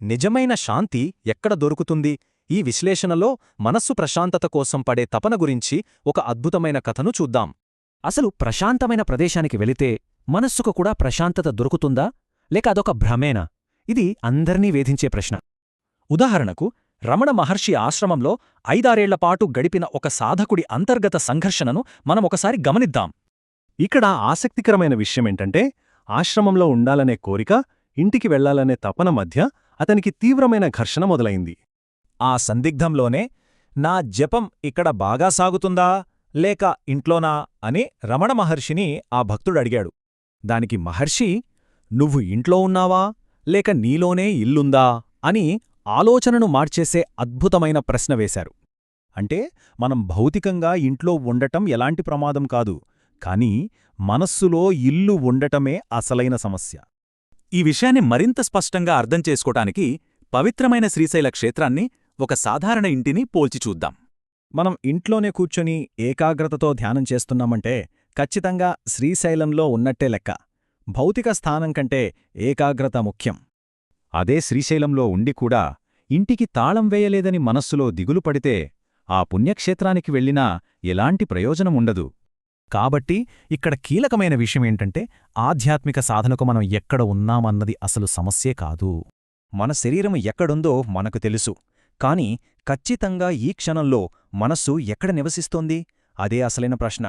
నిజమైన శాంతి ఎక్కడ దొరుకుతుంది? ఈ విశ్లేషణలో మనస్సు ప్రశాంతత కోసం పడే తపన గురించి ఒక అద్భుతమైన కథను చూద్దాం. అసలు ప్రశాంతమైన ప్రదేశానికి వెళితే మనస్సుకు కూడా ప్రశాంతత దొరుకుతుందా, లేక అదొక భ్రమేనా? ఇది అందర్నీ వేధించే ప్రశ్న. ఉదాహరణకు, రమణ మహర్షి ఆశ్రమంలో 5-6 ఏళ్లపాటు గడిపిన ఒక సాధకుడి అంతర్గత సంఘర్షణను మనమొకసారి గమనిద్దాం. ఇక్కడ ఆసక్తికరమైన విషయమేంటంటే, ఆశ్రమంలో ఉండాలనే కోరిక, ఇంటికి వెళ్లాలనే తపన మధ్య అతనికి తీవ్రమైన ఘర్షణ మొదలైంది. ఆ సందిగ్ధంలోనే, నా జపం ఇక్కడ బాగా సాగుతుందా లేక ఇంట్లోనా అని రమణ మహర్షిని ఆ భక్తుడడిగాడు. దానికి మహర్షి, నువ్వు ఇంట్లో ఉన్నావా లేక నీలోనే ఇల్లుందా అని ఆలోచనను మార్చేసే అద్భుతమైన ప్రశ్న వేశారు. అంటే, మనం భౌతికంగా ఇంట్లో ఉండటం ఎలాంటి ప్రమాదం కాదు, కానీ మనస్సులో ఇల్లు ఉండటమే అసలైన సమస్య. ఈ విషయాన్ని మరింత స్పష్టంగా అర్థం చేసుకోటానికి పవిత్రమైన శ్రీశైల క్షేత్రాన్ని ఒక సాధారణ ఇంటిని పోల్చి చూద్దాం. మనం ఇంట్లోనే కూర్చొని ఏకాగ్రతతో ధ్యానం చేస్తున్నామంటే ఖచ్చితంగా శ్రీశైలంలో ఉన్నట్టే లెక్క. భౌతిక స్థానం కంటే ఏకాగ్రత ముఖ్యం. అదే శ్రీశైలంలో ఉండి కూడా ఇంటికి తాళం వేయలేదని మనస్సులో దిగులు పడితే ఆ పుణ్యక్షేత్రానికి వెళ్ళినా ఎలాంటి ప్రయోజనముండదు. కాబట్టి ఇక్కడ కీలకమైన విషయమేంటంటే, ఆధ్యాత్మిక సాధనకు మనం ఎక్కడ ఉన్నామన్నది అసలు సమస్యే కాదు. మన శరీరం ఎక్కడుందో మనకు తెలుసు, కాని ఖచ్చితంగా ఈ క్షణంలో మనస్సు ఎక్కడ నివసిస్తోంది? అదే అసలైన ప్రశ్న.